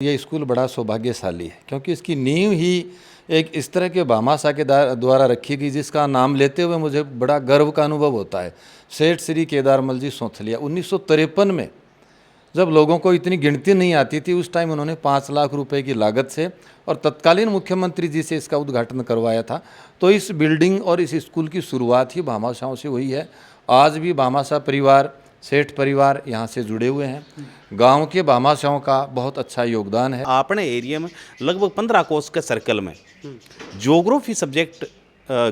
यह स्कूल बड़ा सौभाग्यशाली है क्योंकि इसकी नींव ही एक इस तरह के भामाशाह के द्वारा रखी गई जिसका नाम लेते हुए मुझे बड़ा गर्व का अनुभव होता है। सेठ श्री केदारमल जी सोंथलिया 1953 में जब लोगों को इतनी गिनती नहीं आती थी, उस टाइम उन्होंने 5 लाख रुपए की लागत से और तत्कालीन मुख्यमंत्री जी से इसका उद्घाटन करवाया था। तो इस बिल्डिंग और इस स्कूल की शुरुआत ही भामाशाहों से हुई है। आज भी भामाशाह परिवार, सेठ परिवार यहाँ से जुड़े हुए हैं। गांव के भामाशाहों का बहुत अच्छा योगदान है। अपने एरिया में लगभग 15 कोस के सर्कल में ज्योग्राफी सब्जेक्ट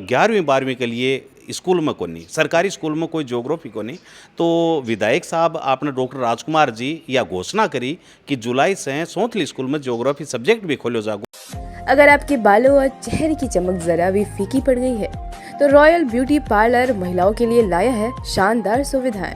11वीं 12वीं के लिए स्कूल में को नहीं, सरकारी स्कूल में कोई ज्योग्राफी को नहीं। तो विधायक साहब आपने डॉक्टर राजकुमार जी या घोषणा करी कि जुलाई से सोंथली स्कूल में ज्योग्राफी सब्जेक्ट भी खोलो जागो। अगर आपके बालों और चेहरे की चमक जरा भी फीकी पड़ गई है तो रॉयल ब्यूटी पार्लर महिलाओं के लिए लाया है शानदार सुविधाएं।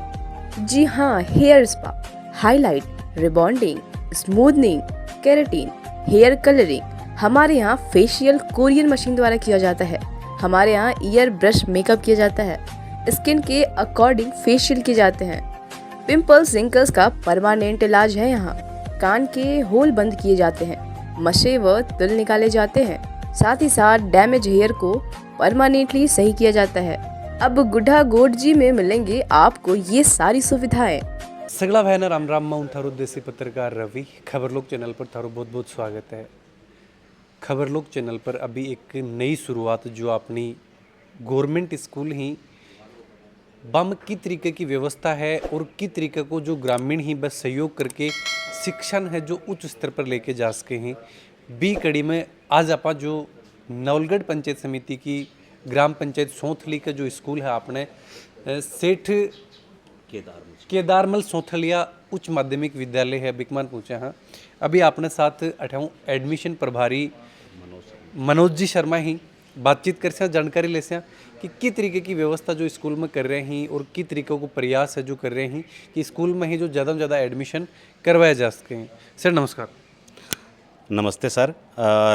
जी हाँ, hair spa, highlight, rebonding, smoothening, keratin, hair colouring. हमारे यहाँ फेशियल कोरियन मशीन द्वारा किया जाता है। हमारे यहाँ ईयर ब्रश मेकअप किया जाता है। स्किन के अकॉर्डिंग फेशियल किए जाते हैं। पिंपल्स, रिंकल्स का परमानेंट इलाज है यहाँ। कान के होल बंद किए जाते हैं। मशे व तिल निकाले जाते हैं। साथ ही साथ डैमेज हेयर को परमानेंटली सही किया जाता है। अब गुड्डा गोड जी में मिलेंगे आपको ये सारी सुविधाएं। सगला भाई राम राम, मैं थारो देसी पत्रकार रवि। खबर लोग चैनल पर थारो बहुत बहुत स्वागत है। खबर लोग चैनल पर अभी एक नई शुरुआत जो अपनी गवर्नमेंट स्कूल ही बम की तरीके की व्यवस्था है और की तरीके को जो ग्रामीण ही बस सहयोग करके शिक्षण है जो उच्च स्तर पर लेके जा सके हैं। बी कड़ी में आज आप जो नवलगढ़ पंचायत समिति की ग्राम पंचायत सोंथली का जो स्कूल है आपने सेठ केदारमल सोंथलिया उच्च माध्यमिक विद्यालय है बिकमान पूछे। हाँ, अभी आपने साथ अठाऊँ एडमिशन प्रभारी मनोज जी शर्मा ही बातचीत कर से जानकारी ले से कि तरीके की व्यवस्था जो स्कूल में कर रहे हैं और की तरीके को प्रयास है जो कर रहे हैं कि स्कूल में ही जो ज़्यादा से ज़्यादा एडमिशन करवाया जा सके। सर नमस्कार। नमस्ते सर।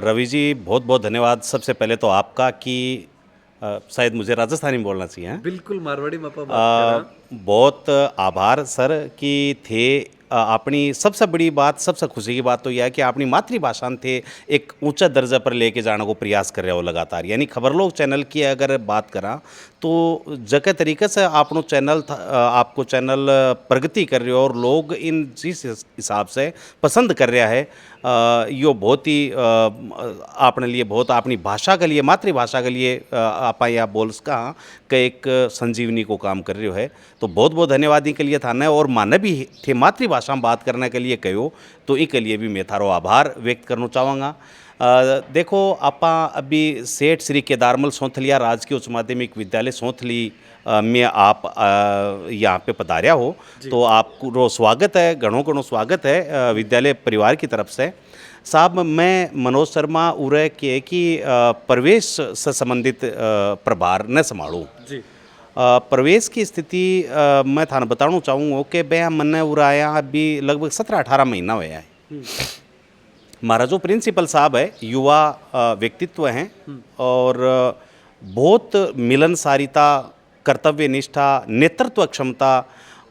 रवि जी बहुत बहुत धन्यवाद सबसे पहले तो आपका कि शायद मुझे राजस्थानी में बोलना चाहिए। बिल्कुल मारवाड़ी में बात बहुत आभार सर कि थे अपनी सबसे बड़ी बात, सबसे खुशी की बात तो यह है कि अपनी मातृभाषा थे एक ऊंचा दर्जा पर लेके जाने को प्रयास कर रहे हो लगातार। यानी खबर लोग चैनल की अगर बात करा तो जगह तरीके से आपनो चैनल आपको चैनल प्रगति कर रहे हो और लोग इन जिस हिसाब से पसंद कर रहा है यो बहुत ही अपने लिए बहुत अपनी भाषा के लिए, मातृभाषा के लिए आप या बोल सका कि एक संजीवनी को काम कर रहे हो है। तो बहुत बहुत धन्यवाद के लिए थाने और माने भी थे मातृभाषा में बात करने के लिए कहो तो इसके लिए भी मैं थारो आभार व्यक्त करना चाहूँगा। देखो आपा अभी सेठ श्री केदारमल सोंथलिया राजकीय उच्च माध्यमिक विद्यालय सोंथली में आप यहाँ पे पधारिया हो तो आपको स्वागत है, घणों घणों स्वागत है विद्यालय परिवार की तरफ से। साहब मैं मनोज शर्मा उरे के कि प्रवेश से संबंधित प्रभार न संभालूँ। प्रवेश की स्थिति मैं थाने बताना चाहूँगा कि भैया मैंने उराया अभी लगभग 17-18 महीना हुआ है। हमारा जो प्रिंसिपल साहब है युवा व्यक्तित्व हैं और बहुत मिलनसारिता, कर्तव्य निष्ठा, नेतृत्व क्षमता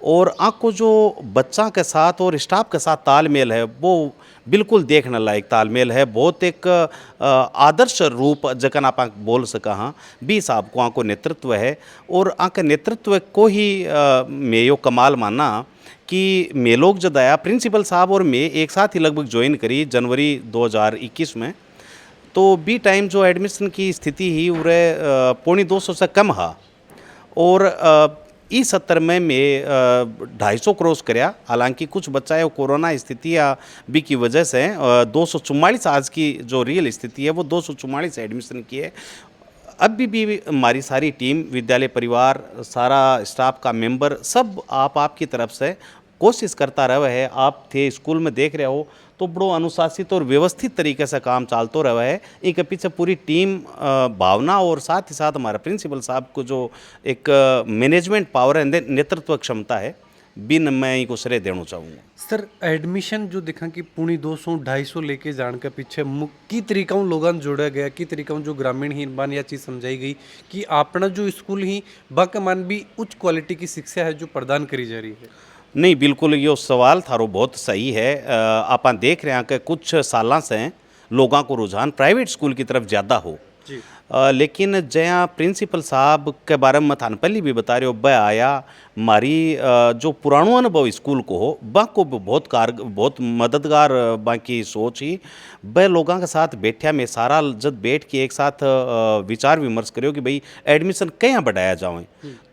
और आपको जो बच्चा के साथ और स्टाफ के साथ तालमेल है वो बिल्कुल देखने लायक तालमेल है। बहुत एक आदर्श रूप जकन आप बोल सका। हाँ बी साहब को आँको नेतृत्व है और आँके नेतृत्व को ही मैं यो कमाल माना कि मैं लोग जब आया प्रिंसिपल साहब और मैं एक साथ ही लगभग ज्वाइन करी जनवरी 2021 में। तो बी टाइम जो एडमिशन की स्थिति ही उरे 250 से कम हा और इस 70 में मैं 250 क्रॉस कराया। हालांकि कुछ बच्चा है कोरोना स्थिति या बी की वजह से 244 आज की जो रियल स्थिति है वो 244 एडमिशन की है। अभी भी हमारी सारी टीम, विद्यालय परिवार, सारा स्टाफ का मेंबर सब आपकी तरफ से कोशिश करता रहा है। आप थे स्कूल में देख रहे हो तो बड़ो अनुशासित और व्यवस्थित तरीके से काम चलते रहा है। एक पीछे पूरी टीम भावना और साथ ही साथ हमारा प्रिंसिपल साहब को जो एक मैनेजमेंट पावर है, नेतृत्व क्षमता है, बिन मैं इनको श्रेय देना चाहूँगा। सर एडमिशन जो दिखा कि 250-250 लेके जाने के पीछे की तरीका लोगों जोड़ा गया, की तरीका जो ग्रामीण ही मान यह चीज़ समझाई गई कि अपना जो स्कूल ही बाकमान भी उच्च क्वालिटी की शिक्षा है जो प्रदान करी जा रही है। नहीं, बिल्कुल यो सवाल थारो बहुत सही है। आप देख रहे हैं कि कुछ सालों से लोगों को रुझान प्राइवेट स्कूल की तरफ ज़्यादा हो जी। लेकिन जहाँ प्रिंसिपल साहब के बारे में थान पहले भी बता रहे हो, वह आया मारी जो पुरानो अनुभव स्कूल को हो वह को बहुत मददगार बाकी सोच ही वह लोगों के साथ बैठा में सारा जब बैठ के एक साथ विचार विमर्श करो कि भाई एडमिशन कहाँ बढ़ाया जाए,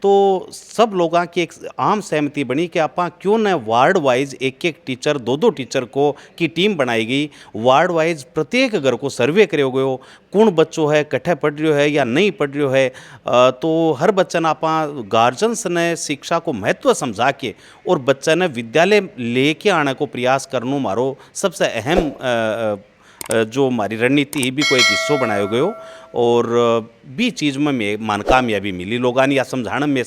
तो सब लोगों की एक आम सहमति बनी कि आप क्यों न वार्ड वाइज एक एक टीचर दो टीचर को की टीम बनाई गई, वार्ड वाइज प्रत्येक घर को सर्वे करो गयो कौन बच्चों है कट्ठे पढ़ रहे है या नहीं पढ़ रहे है, तो हर बच्चा ने आप गार्जियंस ने शिक्षा को महत्व समझा के और बच्चा ने विद्यालय लेके आने को प्रयास करना मारो सबसे अहम जो हमारी रणनीति ही भी को एक हिस्सों बनाया गयो और भी चीज़ में मान कामयाबी मिली, लोगों ने या समझाने में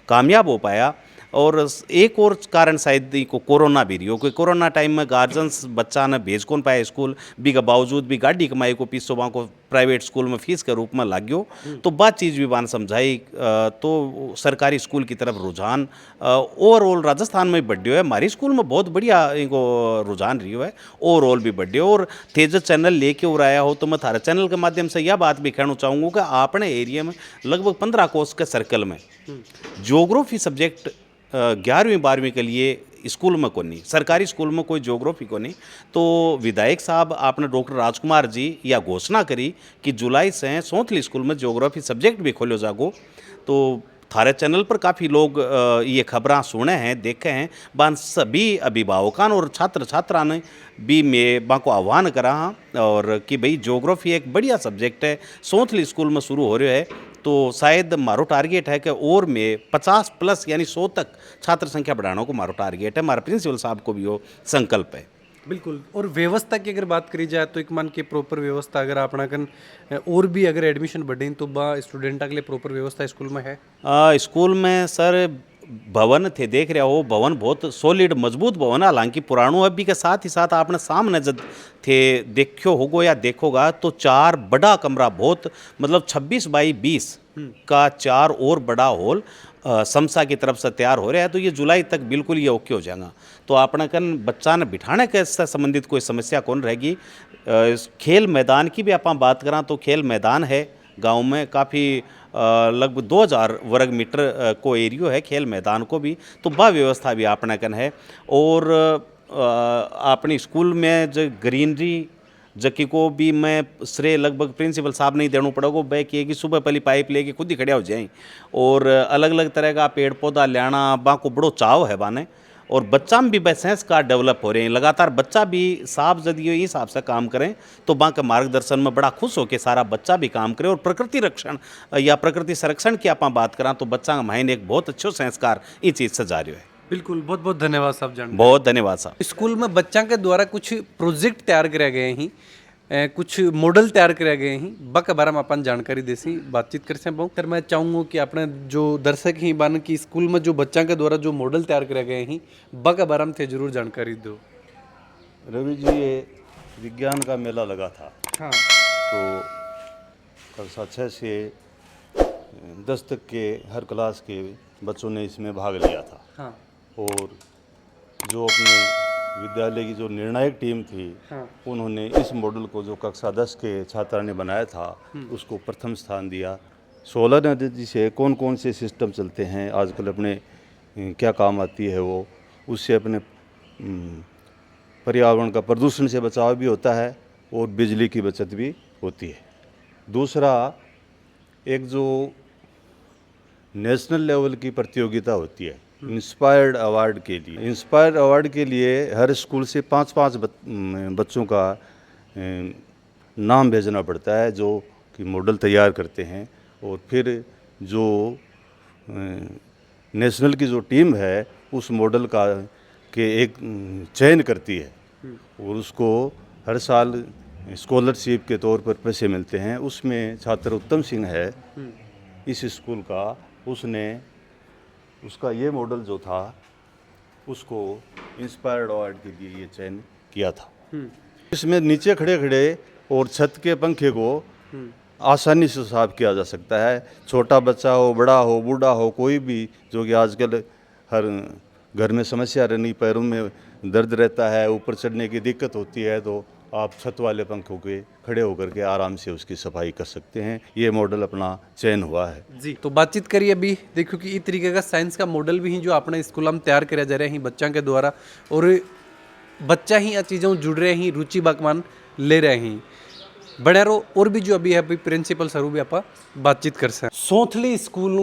कामयाब हो पाया। और एक और कारण शायद को कोरोना भी रही हो, कोई कोरोना टाइम में गार्जियंस बच्चा ने भेज कौन पाया स्कूल भी के बावजूद भी गाड़ी कमाई को पीसो वहाँ को प्राइवेट स्कूल में फीस के रूप में लाग गयो, तो बात चीज़ भी बान समझाई तो सरकारी स्कूल की तरफ रुझान ओवरऑल राजस्थान में बढ़ है। हमारी स्कूल में बहुत बढ़िया इनको रुझान रही है, ओवरऑल भी बढ़ और तेज चैनल लेके और आया हो, तो मैं थारा चैनल के माध्यम से यह बात भी कहना चाहूँगा कि अपने एरिया में लगभग 15 कोर्स के सर्कल में ज्योग्राफी सब्जेक्ट 11वीं 12वीं के लिए स्कूल में को नहीं, सरकारी स्कूल में कोई ज्योग्राफी को नहीं, तो विधायक साहब आपने डॉक्टर राजकुमार जी या घोषणा करी कि जुलाई से सोंथली स्कूल में ज्योग्राफी सब्जेक्ट भी खोलो जागो, तो थारे चैनल पर काफ़ी लोग ये खबरें सुने हैं देखे हैं, बान सभी अभिभावकों और छात्र छात्रा ने भी मैं बा को आह्वान करा हाँ और कि भाई ज्योग्राफी एक बढ़िया सब्जेक्ट है, सोंथली स्कूल में शुरू हो रहा है, तो शायद मारो टारगेट है कि और में 50 प्लस यानी 100 तक छात्र संख्या बढ़ाने को मारो टारगेट है, हमारे प्रिंसिपल साहब को भी वो संकल्प है। बिल्कुल। और व्यवस्था की अगर बात करी जाए तो एक मान के प्रॉपर व्यवस्था अगर अपना कन और भी अगर एडमिशन बढ़े तो बा स्टूडेंटा के लिए प्रॉपर व्यवस्था स्कूल में है? स्कूल में सर भवन थे देख रहे हो, भवन बहुत सॉलिड मजबूत भवन है, हालांकि पुरानो अभी के साथ ही साथ आपने सामने जब थे देखो होगो या देखोगा तो 4 बड़ा कमरा बहुत मतलब 26 बाई 20 का 4 और बड़ा हॉल समसा की तरफ से तैयार हो रहा है, तो ये जुलाई तक बिल्कुल ये ओके हो जाएगा, तो आपने कन बच्चा ने बिठाने के से संबंधित कोई समस्या कौन रहेगी। खेल मैदान की भी आप बात करें तो खेल मैदान है गांव में काफ़ी लगभग 2000 वर्ग मीटर को एरियो है खेल मैदान को भी, तो वह व्यवस्था भी अपने कन है। और अपनी स्कूल में जो ग्रीनरी जबकि को भी मैं श्रेय लगभग प्रिंसिपल साहब नहीं देना पड़ेगा, वह किए कि सुबह पहली पाइप लेके खुद ही खड़े हो जाएं और अलग अलग तरह का पेड़ पौधा लाना बा को बड़ो चाव है बाने, और बच्चा में भी बैसेंस का डेवलप हो रहे हैं लगातार, बच्चा भी साफ यदि इस हिसाब से काम करें तो वहाँ के मार्गदर्शन में बड़ा खुश होकर सारा बच्चा भी काम करे। और प्रकृति रक्षण या प्रकृति संरक्षण की आप बात करें तो बच्चा का माइंड एक बहुत अच्छो संस्कार इस चीज़ से जारी है। बिल्कुल, बहुत बहुत धन्यवाद साहब जान। बहुत धन्यवाद साहब। स्कूल में बच्चों के द्वारा कुछ प्रोजेक्ट तैयार कराए गए हैं, कुछ मॉडल तैयार कराए गए हैं, बा के बारे में अपन जानकारी देसी बातचीत कर से बहुत। फिर मैं चाहूँगा कि अपने जो दर्शक हैं बान की स्कूल में जो बच्चों के द्वारा जो मॉडल तैयार कराए गए हैं बा के बारे में थे जरूर जानकारी दो। रवि जी, ये विज्ञान का मेला लगा था, हाँ, तो कक्षा 6 से 10 तक के हर क्लास के बच्चों ने इसमें भाग लिया था। हाँ, और जो अपने विद्यालय की जो निर्णायक टीम थी, हाँ, उन्होंने इस मॉडल को जो कक्षा 10 के छात्रा ने बनाया था उसको प्रथम स्थान दिया। सोलर एनर्जी से कौन कौन से सिस्टम चलते हैं आजकल अपने क्या काम आती है वो, उससे अपने पर्यावरण का प्रदूषण से बचाव भी होता है और बिजली की बचत भी होती है। दूसरा, एक जो नेशनल लेवल की प्रतियोगिता होती है इंस्पायर्ड अवार्ड के लिए, इंस्पायर्ड अवार्ड के लिए हर स्कूल से 5-5 बच्चों का नाम भेजना पड़ता है जो कि मॉडल तैयार करते हैं, और फिर जो नेशनल की जो टीम है उस मॉडल का के एक चयन करती है और उसको हर साल स्कॉलरशिप के तौर पर पैसे मिलते हैं। उसमें छात्र उत्तम सिंह है इस स्कूल का, उसने उसका ये मॉडल जो था उसको इंस्पायर्ड अवार्ड के लिए ये चयन किया था। इसमें नीचे खड़े खड़े और छत के पंखे को आसानी से साफ किया जा सकता है, छोटा बच्चा हो, बड़ा हो, बूढ़ा हो, कोई भी, जो कि आजकल हर घर में समस्या रहनी, पैरों में दर्द रहता है, ऊपर चढ़ने की दिक्कत होती है, तो आप छत वाले पंखों के खड़े होकर के आराम से उसकी सफाई कर सकते हैं। ये मॉडल अपना चयन हुआ है। जी, तो बातचीत करिए अभी देखो कि इस तरीके का साइंस का मॉडल भी ही जो अपने स्कूल में तैयार कराया जा रहे हैं बच्चों के द्वारा, और बच्चा ही आ चीज़ों जुड़ रहे हैं, रुचि बाकमान ले रहे हैं। बड़ा रो और भी जो अभी है अभी प्रिंसिपल सर भी आप बातचीत कर सकते सोथली स्कूल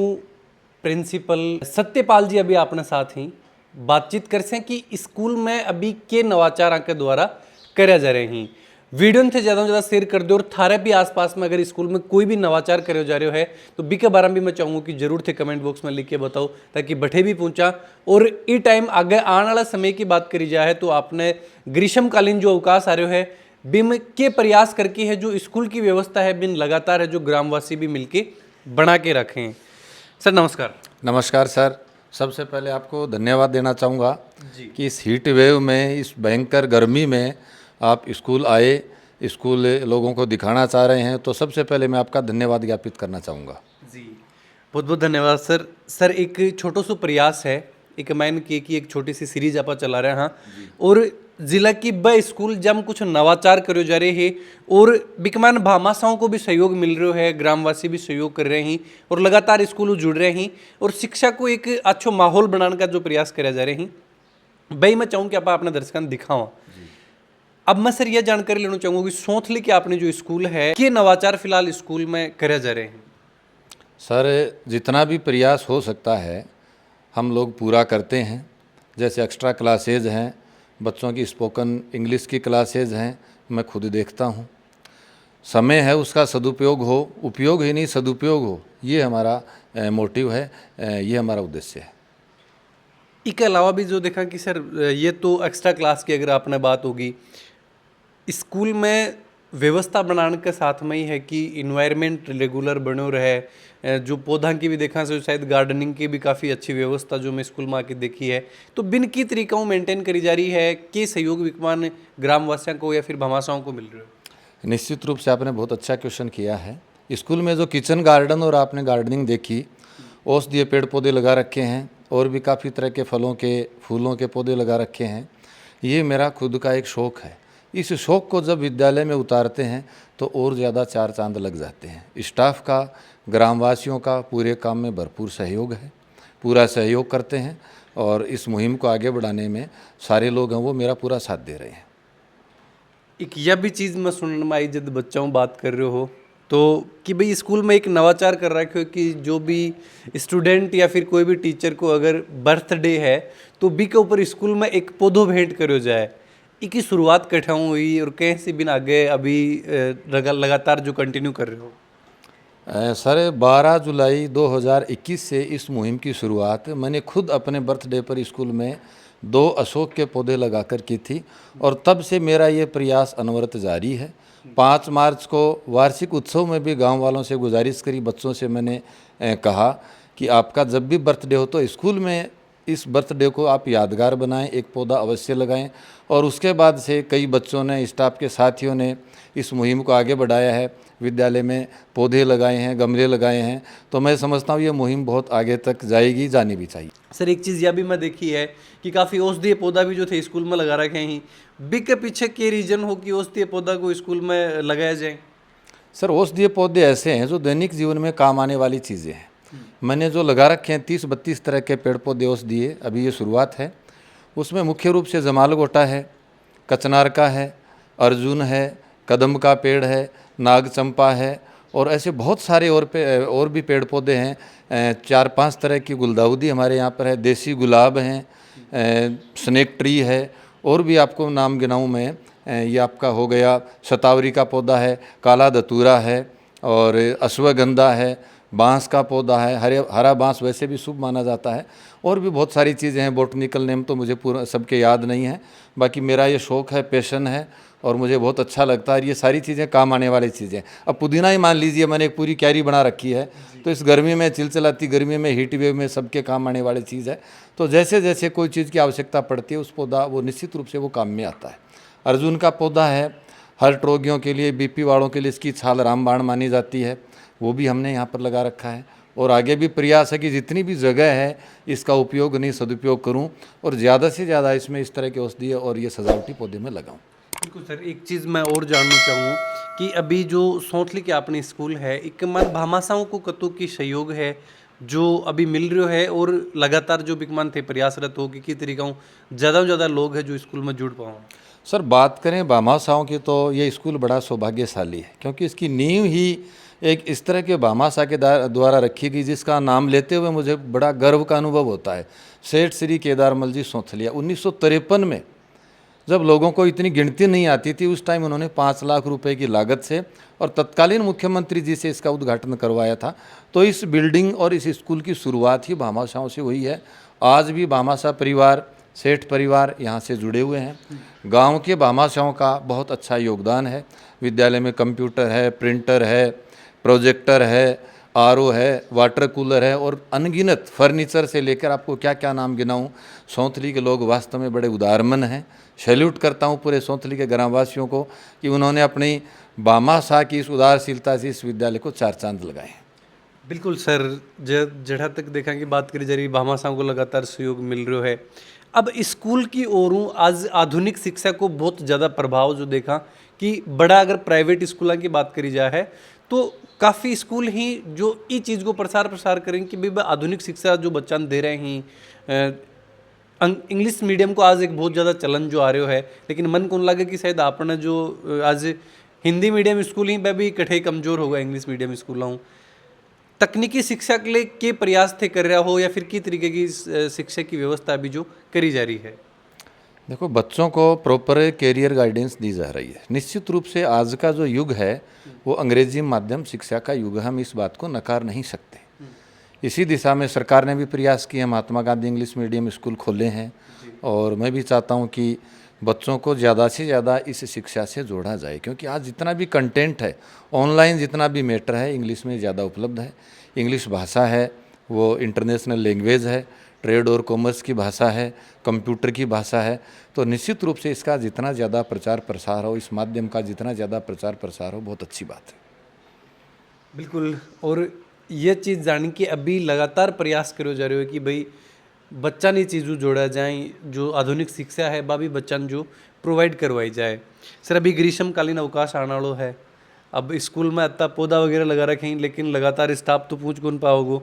प्रिंसिपल सत्यपाल जी अभी अपने साथ ही बातचीत कर से कि स्कूल में अभी के नवाचार के द्वारा कराया जा रहे हैं। वीडियो से ज़्यादा से ज़्यादा शेयर कर दो, और थारे भी आसपास में अगर स्कूल में कोई भी नवाचार करे जा रहे है तो बी के बारे में भी मैं चाहूँगा कि जरूर थे कमेंट बॉक्स में लिख के बताओ, ताकि बठे भी पहुँचा। और ये टाइम आगे आने वाला समय की बात करी जाए तो आपने ग्रीष्मकालीन जो अवकाश आ रहे है बिन के प्रयास करके है जो स्कूल की व्यवस्था है बिन लगातार है जो ग्रामवासी भी मिलके बना के रखें। सर नमस्कार। नमस्कार सर, सबसे पहले आपको धन्यवाद देना चाहूँगा कि इस हीट वेव में, इस भयंकर गर्मी में आप स्कूल आए, स्कूल लोगों को दिखाना चाह रहे हैं, तो सबसे पहले मैं आपका धन्यवाद ज्ञापित करना चाहूँगा। जी बहुत बहुत धन्यवाद सर। सर एक छोटो सो प्रयास है, एक मैन की एक छोटी सी सीरीज आप चला रहे हैं, हाँ, और जिला की ब स्कूल जब कुछ नवाचार करो जा रहे हैं और बिकमान भामाशाओं को भी सहयोग मिल रहा है, ग्रामवासी भी सहयोग कर रहे हैं और लगातार स्कूल जुड़ रहे हैं और शिक्षा को एक अच्छा माहौल बनाने का जो प्रयास करे जा रहे हैं, भाई मैं चाहूँ कि आप अपने दर्शकों दिखाओ। अब मैं सर यह जानकारी लेना चाहूँगा कि सोथली के आपने जो स्कूल है कि नवाचार फिलहाल स्कूल में करे जा रहे हैं। सर जितना भी प्रयास हो सकता है हम लोग पूरा करते हैं। जैसे एक्स्ट्रा क्लासेज हैं, बच्चों की स्पोकन इंग्लिश की क्लासेज हैं, मैं खुद देखता हूँ। समय है उसका सदुपयोग हो, उपयोग ही नहीं सदुपयोग हो, ये हमारा मोटिव है, ये हमारा उद्देश्य है। इसके अलावा भी जो देखा कि सर ये तो एक्स्ट्रा क्लास की अगर आपने बात होगी, स्कूल में व्यवस्था बनाने के साथ में ही है कि इन्वायरमेंट रेगुलर बनो रहे, जो पौधा की भी देखा से शायद गार्डनिंग की भी काफ़ी अच्छी व्यवस्था जो मैं स्कूल में आके देखी है, तो बिन की तरीक़ों मेंटेन करी जा रही है कि सहयोग विकमान ग्रामवासियों को या फिर भामाशाओं को मिल रहा है। निश्चित रूप से आपने बहुत अच्छा क्वेश्चन किया है। स्कूल में जो किचन गार्डन और आपने गार्डनिंग देखी, औषधीय पेड़ पौधे लगा रखे हैं और भी काफ़ी तरह के फलों के फूलों के पौधे लगा रखे हैं। ये मेरा खुद का एक शौक़ है। इस शौक़ को जब विद्यालय में उतारते हैं तो और ज़्यादा चार चांद लग जाते हैं। स्टाफ का, ग्रामवासियों का पूरे काम में भरपूर सहयोग है, पूरा सहयोग करते हैं और इस मुहिम को आगे बढ़ाने में सारे लोग हैं वो मेरा पूरा साथ दे रहे हैं। एक यह भी चीज़ मैं सुनने में आई जब बच्चों बात कर रहे हो तो कि भाई स्कूल में एक नवाचार कर रखा है कि जो भी स्टूडेंट या फिर कोई भी टीचर को अगर बर्थडे है तो बी के ऊपर स्कूल में एक पौधो भेंट करो जाए। इसकी शुरुआत कठाऊँ हुई और कैसे बिन आगे अभी लगातार जो कंटिन्यू कर रहे हो? सर 12 जुलाई 2021 से इस मुहिम की शुरुआत मैंने खुद अपने बर्थडे पर स्कूल में 2 अशोक के पौधे लगाकर की थी और तब से मेरा ये प्रयास अनवरत जारी है। 5 मार्च को वार्षिक उत्सव में भी गांव वालों से गुजारिश करी, बच्चों से मैंने कहा कि आपका जब भी बर्थडे हो तो स्कूल में इस बर्थडे को आप यादगार बनाएं, एक पौधा अवश्य लगाएं। और उसके बाद से कई बच्चों ने, स्टाफ के साथियों ने इस मुहिम को आगे बढ़ाया है, विद्यालय में पौधे लगाए हैं, गमले लगाए हैं। तो मैं समझता हूँ ये मुहिम बहुत आगे तक जाएगी, जानी भी चाहिए। सर एक चीज़ यह भी मैं देखी है कि काफ़ी औषधीय पौधा भी जो थे स्कूल में लगा रखे हैं, बिग के पीछे के रीजन हो कि औषधीय पौधा को स्कूल में लगाया जाए? सर औषधीय पौधे ऐसे हैं जो दैनिक जीवन में काम आने वाली चीज़ें हैं। मैंने जो लगा रखे हैं 30-32 तरह के पेड़ पौधे औषधीय, अभी ये शुरुआत है। उसमें मुख्य रूप से जमालगोटा है, कचनार का है, अर्जुन है, कदम का पेड़ है, नाग चंपा है और ऐसे बहुत सारे और भी पेड़ पौधे हैं। 4-5 तरह की गुलदाउदी हमारे यहाँ पर है, देसी गुलाब हैं, स्नेक ट्री है और भी आपको नाम गिनाऊँ मैं, ये आपका हो गया शतावरी का पौधा है, काला धतूरा है और अश्वगंधा है, बांस का पौधा है, हरा बांस वैसे भी शुभ माना जाता है और भी बहुत सारी चीज़ें हैं। बॉटनिकल नेम तो मुझे पूरा सबके याद नहीं है, बाकी मेरा ये शौक़ है, पैशन है और मुझे बहुत अच्छा लगता है। ये सारी चीज़ें काम आने वाली चीज़ें। अब पुदीना ही मान लीजिए, मैंने एक पूरी क्यारी बना रखी है, तो इस गर्मी में, चिलचिलाती गर्मी में, हीट वेव में सबके काम आने वाली चीज़ है। तो जैसे जैसे कोई चीज़ की आवश्यकता पड़ती है उस पौधा वो निश्चित रूप से वो काम में आता है। अर्जुन का पौधा है, हार्ट रोगियों के लिए, बीपी वालों के लिए इसकी छाल रामबाण मानी जाती है, वो भी हमने यहाँ पर लगा रखा है। और आगे भी प्रयास है कि जितनी भी जगह है इसका उपयोग नहीं सदुपयोग करूं और ज़्यादा से ज़्यादा इसमें इस तरह के औषधीय और ये सजावटी पौधे में लगाऊं। बिल्कुल सर, एक चीज़ मैं और जानना चाहूँ कि अभी जो सौंथली के अपने स्कूल है एक मन भामाशाओं को कतों की सहयोग है जो अभी मिल रहा है और लगातार जो बिकमान थे प्रयासरत हो कि तरीका ज़्यादा से ज़्यादा लोग हैं जो स्कूल में जुड़ पाओ। सर बात करें भामाशाहों की तो ये स्कूल बड़ा सौभाग्यशाली है क्योंकि इसकी नींव ही एक इस तरह के भामाशाह के द्वारा रखी गई जिसका नाम लेते हुए मुझे बड़ा गर्व का अनुभव होता है। सेठ श्री केदारमल जी सोंथलिया 1953 में जब लोगों को इतनी गिनती नहीं आती थी उस टाइम उन्होंने 5 लाख रुपए की लागत से और तत्कालीन मुख्यमंत्री जी से इसका उद्घाटन करवाया था। तो इस बिल्डिंग और इस स्कूल की शुरुआत ही भामाशाहों से हुई है। आज भी भामाशाह परिवार सेठ परिवार यहाँ से जुड़े हुए हैं। गांव के भामाशाहों का बहुत अच्छा योगदान है। विद्यालय में कंप्यूटर है, प्रिंटर है, प्रोजेक्टर है, आरओ है, वाटर कूलर है और अनगिनत फर्नीचर से लेकर आपको क्या क्या नाम गिनाऊं। सौंथली के लोग वास्तव में बड़े उदारमन हैं। सैल्यूट करता हूं पूरे सौंथली के ग्रामवासियों को कि उन्होंने अपनी भामाशाह की इस उदारशीलता से इस विद्यालय को 4 चांद लगाए हैं। बिल्कुल सर, जहाँ तक देखा कि बात करी जा रही भामाशाहों को लगातार सहयोग मिल रहा है। अब स्कूल की ओरों आज आधुनिक शिक्षा को बहुत ज़्यादा प्रभाव जो देखा कि बड़ा अगर प्राइवेट स्कूलों की बात करी जाए है तो काफ़ी स्कूल ही जो ये चीज़ को प्रसार करें कि भाई आधुनिक शिक्षा जो बच्चा दे रहे हैं। इंग्लिश मीडियम को आज एक बहुत ज़्यादा चलन जो आ रहा है, लेकिन मन कौन लगे कि शायद आपने जो आज हिंदी मीडियम स्कूल ही में भी कठे कमज़ोर होगा इंग्लिश मीडियम स्कूल हूँ। तकनीकी शिक्षा के लिए के प्रयास थे कर रहा हो या फिर की तरीके की शिक्षा की व्यवस्था अभी जो करी जा रही है? देखो बच्चों को प्रॉपर कैरियर गाइडेंस दी जा रही है। निश्चित रूप से आज का जो युग है वो अंग्रेजी माध्यम शिक्षा का युग है, हम इस बात को नकार नहीं सकते। इसी दिशा में सरकार ने भी प्रयास किए। Mahatma Gandhi English medium school खोले हैं और मैं भी चाहता हूं कि बच्चों को ज़्यादा से ज़्यादा इस शिक्षा से जोड़ा जाए क्योंकि आज जितना भी कंटेंट है ऑनलाइन जितना भी मैटर है इंग्लिश में ज़्यादा उपलब्ध है। इंग्लिश भाषा है वो इंटरनेशनल लैंग्वेज है, ट्रेड और कॉमर्स की भाषा है, कंप्यूटर की भाषा है। तो निश्चित रूप से इसका जितना ज़्यादा प्रचार प्रसार हो, इस माध्यम का जितना ज़्यादा प्रचार प्रसार हो, बहुत अच्छी बात है। बिल्कुल, और ये चीज़ जान के अभी लगातार प्रयास करो जा रहे हो कि भाई बच्चा ने चीज़ों जोड़ा जाए, जो आधुनिक शिक्षा है वह भी बच्चा जो प्रोवाइड करवाई जाए। सर अभी ग्रीष्मकालीन अवकाश आने वाला है, अब स्कूल में इतना पौधा वगैरह लगा रखे हैं लेकिन लगातार स्टाफ तो पूछ कौन पाओगे,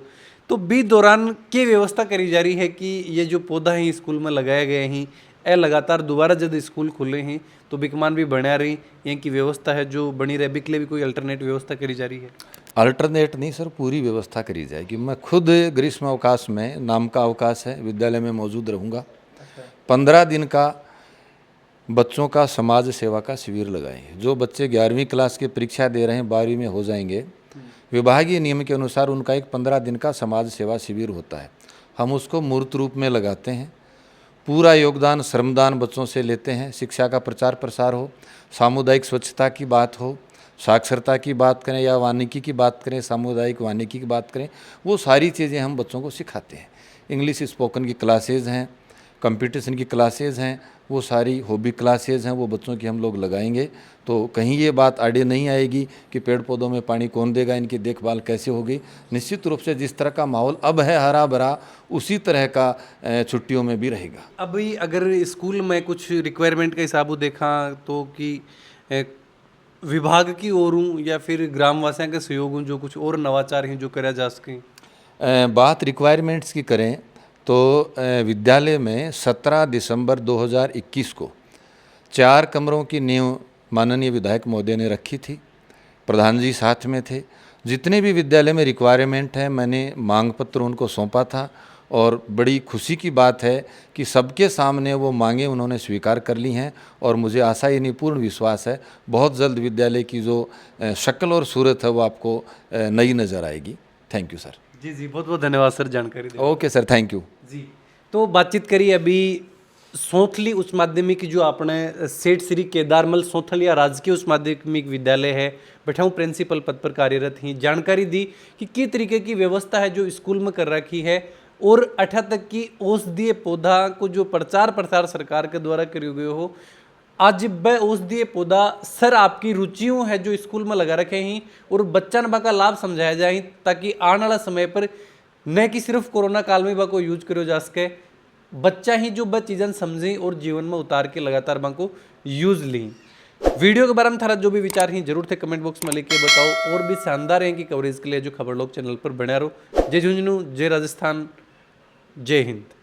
तो बीच दौरान की व्यवस्था करी जा रही है कि ये जो पौधा है स्कूल में लगाए गए हैं ए लगातार दोबारा जब स्कूल खुले हैं तो बिकमान भी बना रही यहाँ की व्यवस्था है जो बनी रहे बिक लिए भी कोई अल्टरनेट व्यवस्था करी जा रही है? अल्टरनेट नहीं सर, पूरी व्यवस्था करी जाएगी। मैं खुद ग्रीष्म अवकाश में, नाम का अवकाश है, विद्यालय में मौजूद रहूँगा। 15 दिन का बच्चों का समाज सेवा का शिविर लगाएंगे। जो बच्चे 11वीं क्लास की परीक्षा दे रहे हैं 12वीं में हो जाएंगे, विभागीय नियम के अनुसार उनका एक 15 दिन का समाज सेवा शिविर होता है। हम उसको मूर्त रूप में लगाते हैं। पूरा योगदान श्रमदान बच्चों से लेते हैं। शिक्षा का प्रचार प्रसार हो, सामुदायिक स्वच्छता की बात हो, साक्षरता की बात करें या वानिकी की बात करें, सामुदायिक वानिकी की बात करें, वो सारी चीज़ें हम बच्चों को सिखाते हैं। इंग्लिश स्पोकन की क्लासेज हैं, कंपटीशन की क्लासेज हैं, वो सारी हॉबी क्लासेज हैं, वो बच्चों की हम लोग लगाएंगे। तो कहीं ये बात आड़े नहीं आएगी कि पेड़ पौधों में पानी कौन देगा, इनकी देखभाल कैसे होगी। निश्चित रूप से जिस तरह का माहौल अब है हरा भरा, उसी तरह का छुट्टियों में भी रहेगा। अभी अगर स्कूल में कुछ रिक्वायरमेंट के हिसाब से देखा तो कि विभाग की ओरों या फिर ग्रामवासियों के सहयोग जो कुछ और नवाचार हैं जो करा जा सकें? बात रिक्वायरमेंट्स की करें तो विद्यालय में 17 दिसंबर 2021 को 4 कमरों की नींव माननीय विधायक महोदय ने रखी थी। प्रधान जी साथ में थे। जितने भी विद्यालय में रिक्वायरमेंट है मैंने मांग पत्र उनको सौंपा था और बड़ी खुशी की बात है कि सबके सामने वो मांगे उन्होंने स्वीकार कर ली हैं और मुझे आशा यानी पूर्ण विश्वास है बहुत जल्द विद्यालय की जो शक्ल और सूरत है वो आपको नई नज़र आएगी। Thank you sir. जी जी, बहुत बहुत धन्यवाद सर जानकारी देने। ओके सर, थैंक यू जी। तो बातचीत करी अभी सौंथली उच्च माध्यमिक जो अपने सेठ श्री केदारमल सौंथलिया राजकीय उच्च माध्यमिक विद्यालय है बैठाऊँ प्रिंसिपल पद पर कार्यरत ही जानकारी दी कि तरीके की व्यवस्था है जो स्कूल में कर रखी है और 18 तक की औषधीय पौधा को जो प्रचार प्रसार सरकार के द्वारा करे हुए हो आज ब औषधीय पौधा सर आपकी रुचियों है जो स्कूल में लगा रखे हैं और बच्चा न का लाभ समझाया जाए ताकि आने वाला समय पर न कि सिर्फ कोरोना काल में को यूज करो जा सके, बच्चा ही जो ब चीज़ें समझें और जीवन में उतार के लगातार को यूज ली। वीडियो के बारे में थारा जो भी विचार हैं जरूर थे कमेंट बॉक्स में लिख के बताओ। और भी शानदार है कि कवरेज के लिए जो खबर लोग चैनल पर बना रहो। जय झुंझुनू, जय राजस्थान, जय हिंद।